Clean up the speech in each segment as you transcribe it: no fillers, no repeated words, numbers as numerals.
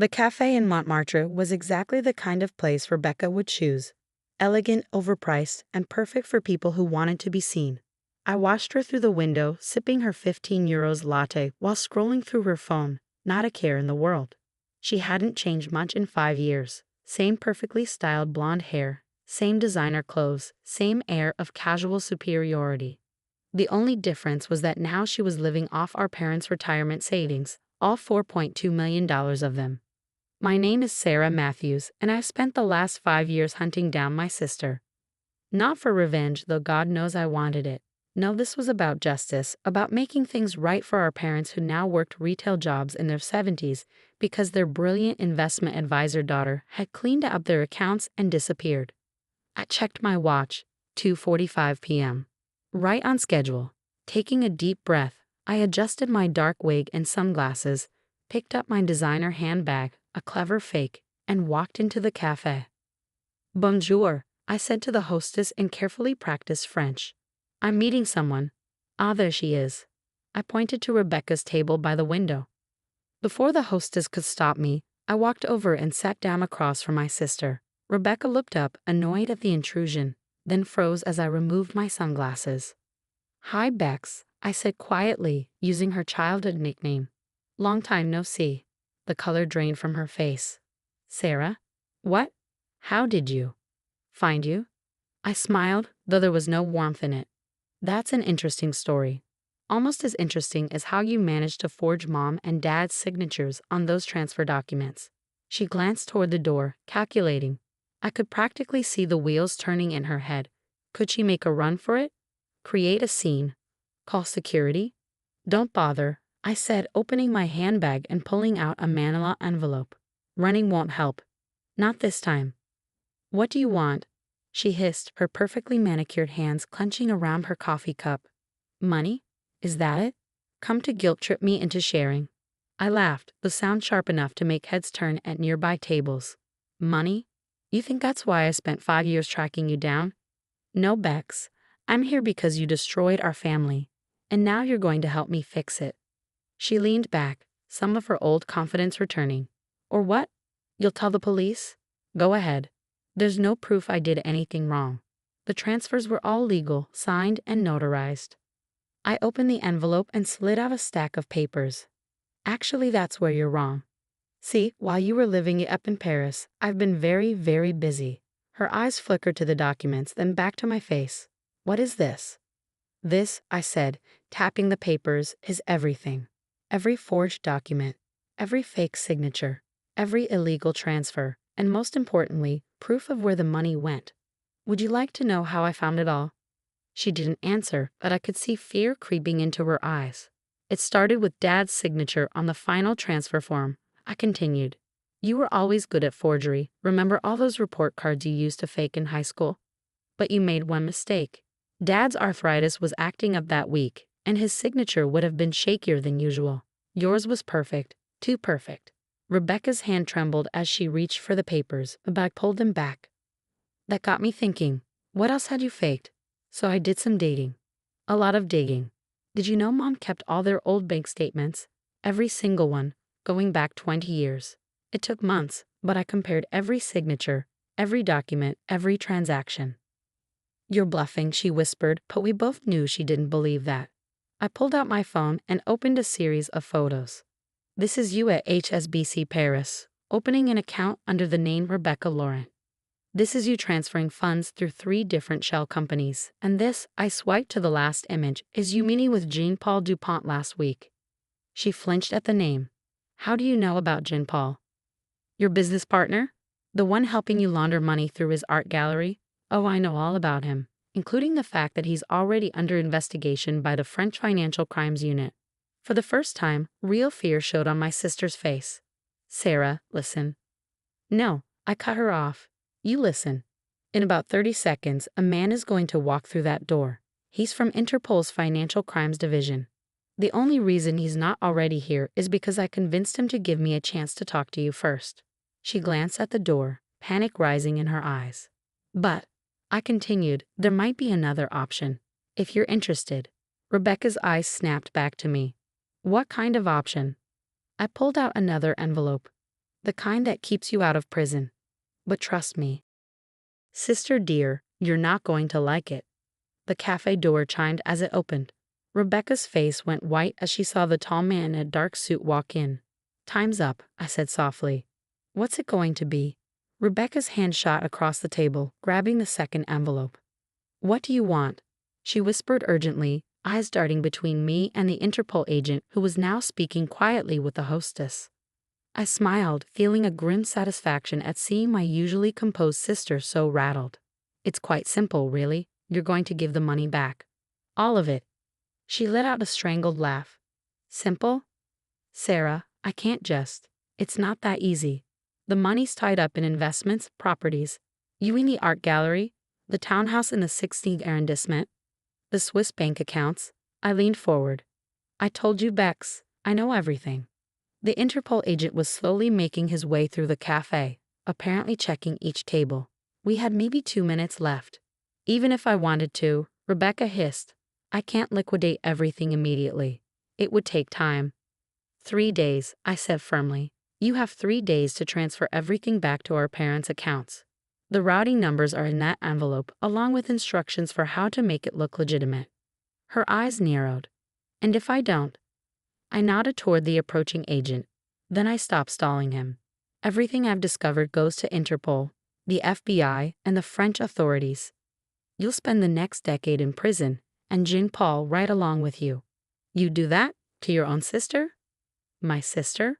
The cafe in Montmartre was exactly the kind of place Rebecca would choose. Elegant, overpriced, and perfect for people who wanted to be seen. I watched her through the window, sipping her 15 euros latte while scrolling through her phone, not a care in the world. She hadn't changed much in 5 years. Same perfectly styled blonde hair, same designer clothes, same air of casual superiority. The only difference was that now she was living off our parents' retirement savings, all $4.2 million of them. My name is Sarah Matthews, and I've spent the last 5 years hunting down my sister. Not for revenge, though God knows I wanted it. No, this was about justice, about making things right for our parents who now worked retail jobs in their 70s because their brilliant investment advisor daughter had cleaned up their accounts and disappeared. I checked my watch, 2:45 p.m. Right on schedule. Taking a deep breath, I adjusted my dark wig and sunglasses, picked up my designer handbag, a clever fake, and walked into the cafe. Bonjour, I said to the hostess in carefully practiced French. I'm meeting someone. Ah, there she is. I pointed to Rebecca's table by the window. Before the hostess could stop me, I walked over and sat down across from my sister. Rebecca looked up, annoyed at the intrusion, then froze as I removed my sunglasses. Hi, Bex, I said quietly, using her childhood nickname. Long time no see. The color drained from her face. Sarah? What? How did you find you? I smiled, though there was no warmth in it. That's an interesting story. Almost as interesting as how you managed to forge Mom and Dad's signatures on those transfer documents. She glanced toward the door, calculating. I could practically see the wheels turning in her head. Could she make a run for it? Create a scene? Call security? Don't bother, I said, opening my handbag and pulling out a manila envelope. Running won't help. Not this time. What do you want? She hissed, her perfectly manicured hands clenching around her coffee cup. Money? Is that it? Come to guilt-trip me into sharing. I laughed, the sound sharp enough to make heads turn at nearby tables. Money? You think that's why I spent 5 years tracking you down? No, Bex. I'm here because you destroyed our family, and now you're going to help me fix it. She leaned back, some of her old confidence returning. Or what? You'll tell the police? Go ahead. There's no proof I did anything wrong. The transfers were all legal, signed and notarized. I opened the envelope and slid out a stack of papers. Actually, that's where you're wrong. See, while you were living it up in Paris, I've been very, very busy. Her eyes flickered to the documents, then back to my face. What is this? This, I said, tapping the papers, is everything. Every forged document, every fake signature, every illegal transfer, and most importantly, proof of where the money went. Would you like to know how I found it all? She didn't answer, but I could see fear creeping into her eyes. It started with Dad's signature on the final transfer form. I continued. You were always good at forgery. Remember all those report cards you used to fake in high school? But you made one mistake. Dad's arthritis was acting up that week, and his signature would have been shakier than usual. Yours was perfect, too perfect. Rebecca's hand trembled as she reached for the papers, but I pulled them back. That got me thinking, what else had you faked? So I did some digging. A lot of digging. Did you know Mom kept all their old bank statements? Every single one, going back 20 years. It took months, but I compared every signature, every document, every transaction. You're bluffing, she whispered, but we both knew she didn't believe that. I pulled out my phone and opened a series of photos. This is you at HSBC Paris, opening an account under the name Rebecca Laurent. This is you transferring funds through 3 different shell companies, and this, I swiped to the last image, is you meeting with Jean-Paul Dupont last week. She flinched at the name. How do you know about Jean-Paul? Your business partner? The one helping you launder money through his art gallery? Oh, I know all about him, including the fact that he's already under investigation by the French Financial Crimes Unit. For the first time, real fear showed on my sister's face. Sarah, listen. No, I cut her off. You listen. In about 30 seconds, a man is going to walk through that door. He's from Interpol's Financial Crimes Division. The only reason he's not already here is because I convinced him to give me a chance to talk to you first. She glanced at the door, panic rising in her eyes. But, I continued, there might be another option. If you're interested. Rebecca's eyes snapped back to me. What kind of option? I pulled out another envelope. The kind that keeps you out of prison. But trust me. Sister dear, you're not going to like it. The cafe door chimed as it opened. Rebecca's face went white as she saw the tall man in a dark suit walk in. Time's up, I said softly. What's it going to be? Rebecca's hand shot across the table, grabbing the second envelope. What do you want? She whispered urgently, eyes darting between me and the Interpol agent who was now speaking quietly with the hostess. I smiled, feeling a grim satisfaction at seeing my usually composed sister so rattled. It's quite simple, really. You're going to give the money back. All of it. She let out a strangled laugh. Simple? Sarah, I can't just. It's not that easy. The money's tied up in investments, properties. You mean the art gallery? The townhouse in the 16th arrondissement? The Swiss bank accounts? I leaned forward. I told you, Bex. I know everything. The Interpol agent was slowly making his way through the cafe, apparently checking each table. We had maybe 2 minutes left. Even if I wanted to, Rebecca hissed, I can't liquidate everything immediately. It would take time. 3 days, I said firmly. You have 3 days to transfer everything back to our parents' accounts. The routing numbers are in that envelope, along with instructions for how to make it look legitimate. Her eyes narrowed. And if I don't? I nodded toward the approaching agent. Then I stopped stalling him. Everything I've discovered goes to Interpol, the FBI, and the French authorities. You'll spend the next decade in prison, and Jean-Paul right along with you. You do that? To your own sister? My sister?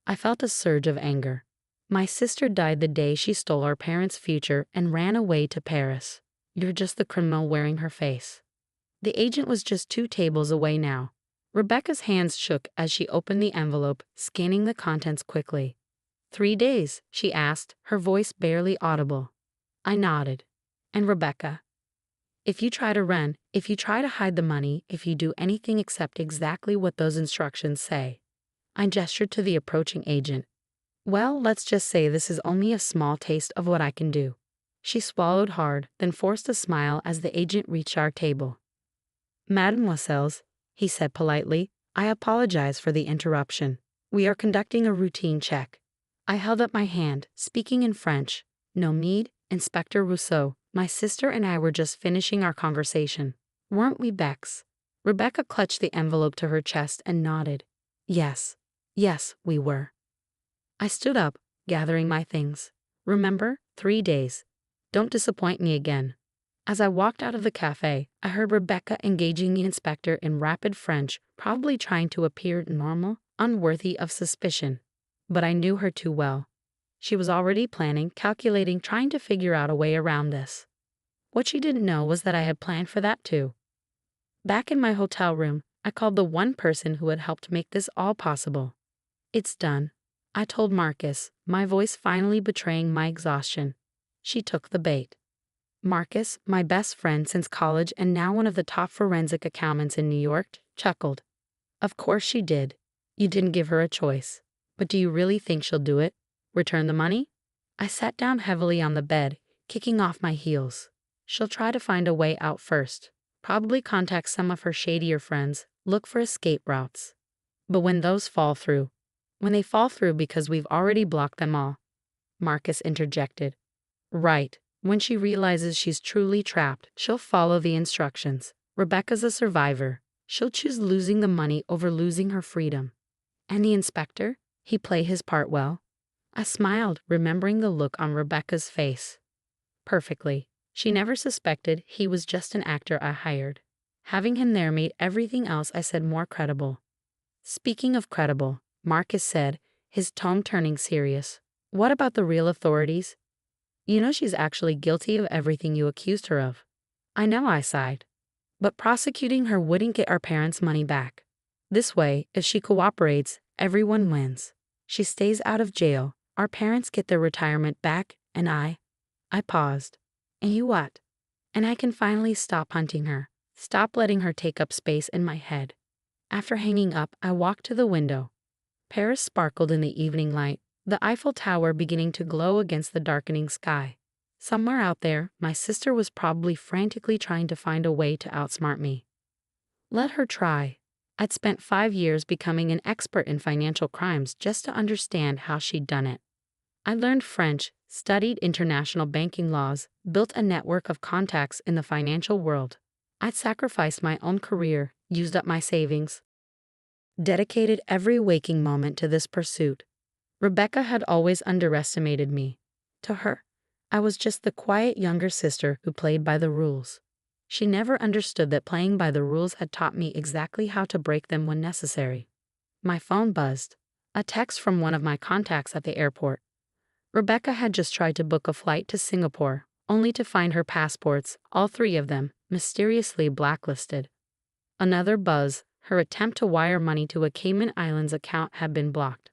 I felt a surge of anger. My sister died the day she stole our parents' future and ran away to Paris. You're just the criminal wearing her face. The agent was just 2 tables away now. Rebecca's hands shook as she opened the envelope, scanning the contents quickly. 3 days, she asked, her voice barely audible. I nodded. And Rebecca, if you try to run, if you try to hide the money, if you do anything except exactly what those instructions say. I gestured to the approaching agent. Well, let's just say this is only a small taste of what I can do. She swallowed hard, then forced a smile as the agent reached our table. Mademoiselles, he said politely, I apologize for the interruption. We are conducting a routine check. I held up my hand, speaking in French. No need, Inspector Rousseau. My sister and I were just finishing our conversation. Weren't we, Bex? Rebecca clutched the envelope to her chest and nodded. Yes, we were. I stood up, gathering my things. Remember, 3 days. Don't disappoint me again. As I walked out of the cafe, I heard Rebecca engaging the inspector in rapid French, probably trying to appear normal, unworthy of suspicion. But I knew her too well. She was already planning, calculating, trying to figure out a way around this. What she didn't know was that I had planned for that too. Back in my hotel room, I called the one person who had helped make this all possible. It's done, I told Marcus, my voice finally betraying my exhaustion. She took the bait. Marcus, my best friend since college and now one of the top forensic accountants in New York, chuckled. Of course she did. You didn't give her a choice. But do you really think she'll do it? Return the money? I sat down heavily on the bed, kicking off my heels. She'll try to find a way out first. Probably contact some of her shadier friends, look for escape routes. But when they fall through because we've already blocked them all. Marcus interjected. Right. When she realizes she's truly trapped, she'll follow the instructions. Rebecca's a survivor. She'll choose losing the money over losing her freedom. And the inspector? He played his part well. I smiled, remembering the look on Rebecca's face. Perfectly. She never suspected he was just an actor I hired. Having him there made everything else I said more credible. Speaking of credible, Marcus said, his tone turning serious. What about the real authorities? You know she's actually guilty of everything you accused her of. I know, I sighed. But prosecuting her wouldn't get our parents' money back. This way, if she cooperates, everyone wins. She stays out of jail, our parents get their retirement back, and I paused. And you what? And I can finally stop hunting her, stop letting her take up space in my head. After hanging up, I walked to the window. Paris sparkled in the evening light, the Eiffel Tower beginning to glow against the darkening sky. Somewhere out there, my sister was probably frantically trying to find a way to outsmart me. Let her try. I'd spent 5 years becoming an expert in financial crimes just to understand how she'd done it. I learned French, studied international banking laws, built a network of contacts in the financial world. I'd sacrificed my own career, used up my savings, dedicated every waking moment to this pursuit. Rebecca had always underestimated me. To her, I was just the quiet younger sister who played by the rules. She never understood that playing by the rules had taught me exactly how to break them when necessary. My phone buzzed. A text from one of my contacts at the airport. Rebecca had just tried to book a flight to Singapore, only to find her passports, all three of them, mysteriously blacklisted. Another buzz, her attempt to wire money to a Cayman Islands account had been blocked.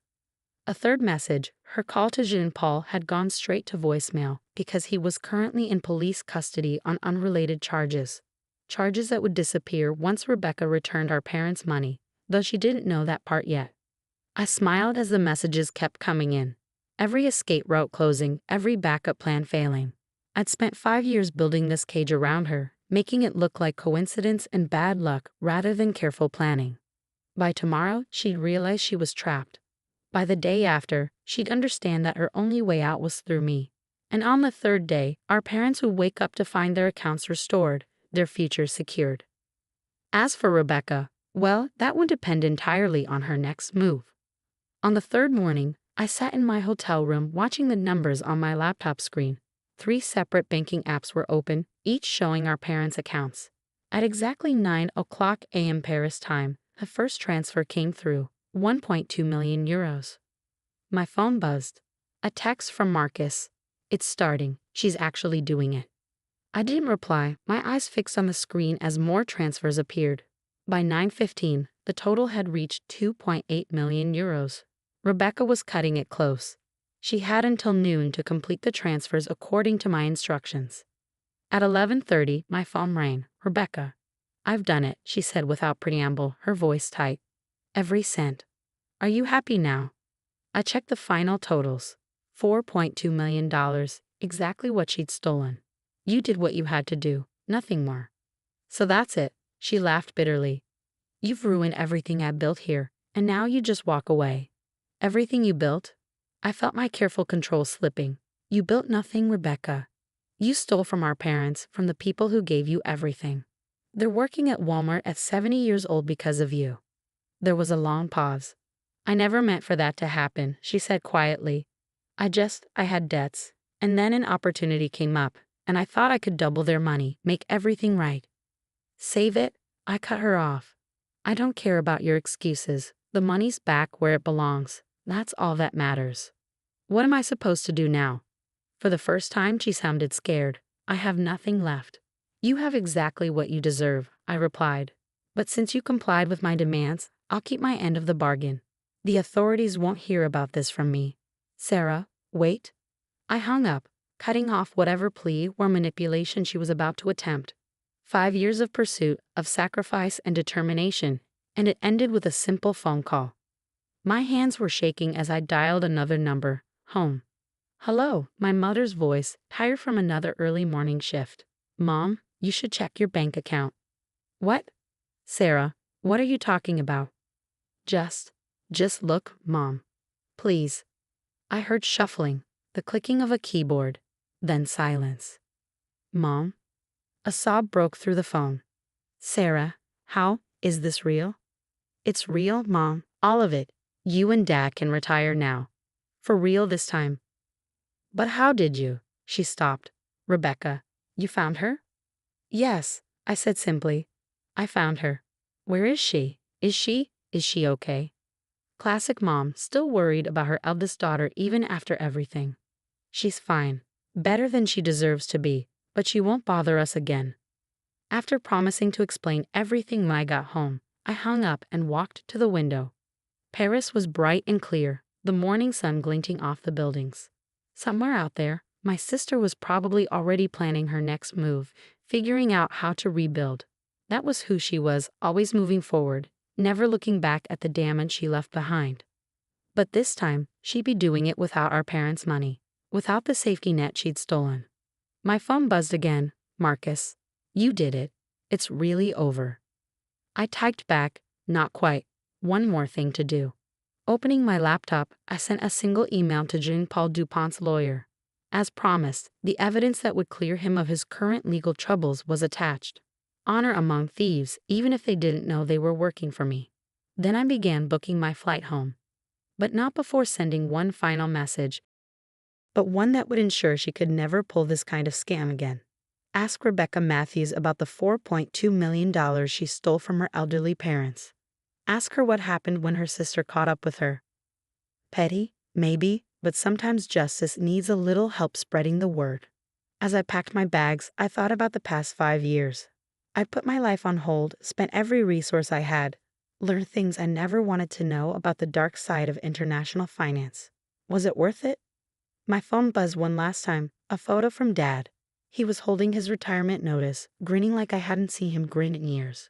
A third message, her call to Jean-Paul had gone straight to voicemail because he was currently in police custody on unrelated charges. Charges that would disappear once Rebecca returned our parents' money, though she didn't know that part yet. I smiled as the messages kept coming in. Every escape route closing, every backup plan failing. I'd spent 5 years building this cage around her, making it look like coincidence and bad luck rather than careful planning. By tomorrow, she'd realize she was trapped. By the day after, she'd understand that her only way out was through me. And on the third day, our parents would wake up to find their accounts restored, their future secured. As for Rebecca, well, that would depend entirely on her next move. On the third morning, I sat in my hotel room watching the numbers on my laptop screen. 3 separate banking apps were open, each showing our parents' accounts. At exactly 9 a.m. Paris time, the first transfer came through, 1.2 million euros. My phone buzzed. A text from Marcus. It's starting. She's actually doing it. I didn't reply, my eyes fixed on the screen as more transfers appeared. By 9:15, the total had reached 2.8 million euros. Rebecca was cutting it close. She had until noon to complete the transfers according to my instructions. At 11:30, my phone rang. Rebecca. I've done it, she said without preamble, her voice tight. Every cent. Are you happy now? I checked the final totals. $4.2 million, exactly what she'd stolen. You did what you had to do, nothing more. So that's it, she laughed bitterly. You've ruined everything I built here, and now you just walk away. Everything you built? I felt my careful control slipping. You built nothing, Rebecca. You stole from our parents, from the people who gave you everything. They're working at Walmart at 70 years old because of you. There was a long pause. I never meant for that to happen, she said quietly. I had debts, and then an opportunity came up, and I thought I could double their money, make everything right. Save it? I cut her off. I don't care about your excuses. The money's back where it belongs. That's all that matters. What am I supposed to do now? For the first time, she sounded scared. I have nothing left. You have exactly what you deserve, I replied. But since you complied with my demands, I'll keep my end of the bargain. The authorities won't hear about this from me. Sarah, wait. I hung up, cutting off whatever plea or manipulation she was about to attempt. 5 years of pursuit, of sacrifice and determination, and it ended with a simple phone call. My hands were shaking as I dialed another number, home. Hello, my mother's voice, tired from another early morning shift. Mom, you should check your bank account. What? Sarah, what are you talking about? Just look, Mom. Please. I heard shuffling, the clicking of a keyboard, then silence. Mom? A sob broke through the phone. Sarah, how, is this real? It's real, Mom, all of it. You and Dad can retire now. For real this time. But how did you? She stopped. Rebecca, you found her? Yes, I said simply. I found her. Where is she? Is she okay? Classic mom, still worried about her eldest daughter even after everything. She's fine. Better than she deserves to be, but she won't bother us again. After promising to explain everything when I got home, I hung up and walked to the window. Paris was bright and clear, the morning sun glinting off the buildings. Somewhere out there, my sister was probably already planning her next move, figuring out how to rebuild. That was who she was, always moving forward, never looking back at the damage she left behind. But this time, she'd be doing it without our parents' money, without the safety net she'd stolen. My phone buzzed again. Marcus, you did it. It's really over. I typed back, Not quite. One more thing to do. Opening my laptop, I sent a single email to Jean-Paul Dupont's lawyer. As promised, the evidence that would clear him of his current legal troubles was attached. Honor among thieves, even if they didn't know they were working for me. Then I began booking my flight home. But not before sending one final message, but one that would ensure she could never pull this kind of scam again. Ask Rebecca Matthews about the $4.2 million she stole from her elderly parents. Ask her what happened when her sister caught up with her. Petty, maybe, but sometimes justice needs a little help spreading the word. As I packed my bags, I thought about the past 5 years. I put my life on hold, spent every resource I had, learned things I never wanted to know about the dark side of international finance. Was it worth it? My phone buzzed one last time, a photo from Dad. He was holding his retirement notice, grinning like I hadn't seen him grin in years.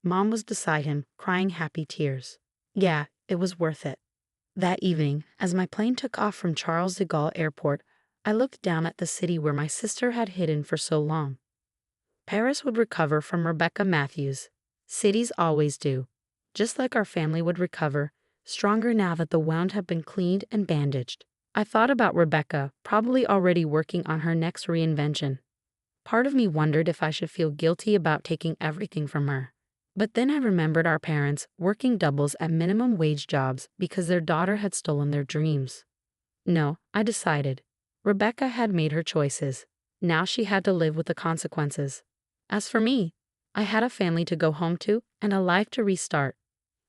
Mom was beside him, crying happy tears. Yeah, it was worth it. That evening, as my plane took off from Charles de Gaulle Airport, I looked down at the city where my sister had hidden for so long. Paris would recover from Rebecca Matthews. Cities always do. Just like our family would recover, stronger now that the wound had been cleaned and bandaged. I thought about Rebecca, probably already working on her next reinvention. Part of me wondered if I should feel guilty about taking everything from her. But then I remembered our parents working doubles at minimum wage jobs because their daughter had stolen their dreams. No, I decided. Rebecca had made her choices. Now she had to live with the consequences. As for me, I had a family to go home to and a life to restart.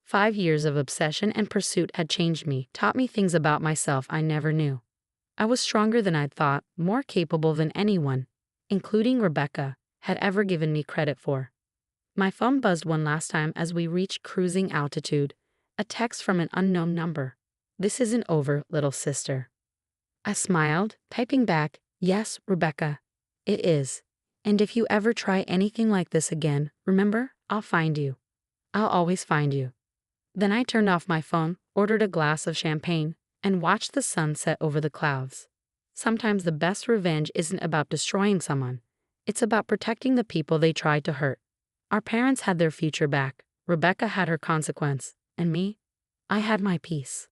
5 years of obsession and pursuit had changed me, taught me things about myself I never knew. I was stronger than I'd thought, more capable than anyone, including Rebecca, had ever given me credit for. My phone buzzed one last time as we reached cruising altitude, a text from an unknown number. "This isn't over, little sister." I smiled, typing back, "Yes, Rebecca, it is. And if you ever try anything like this again, remember, I'll find you. I'll always find you." Then I turned off my phone, ordered a glass of champagne, and watched the sun set over the clouds. Sometimes the best revenge isn't about destroying someone. It's about protecting the people they tried to hurt. Our parents had their future back. Rebecca had her consequence. And me? I had my peace.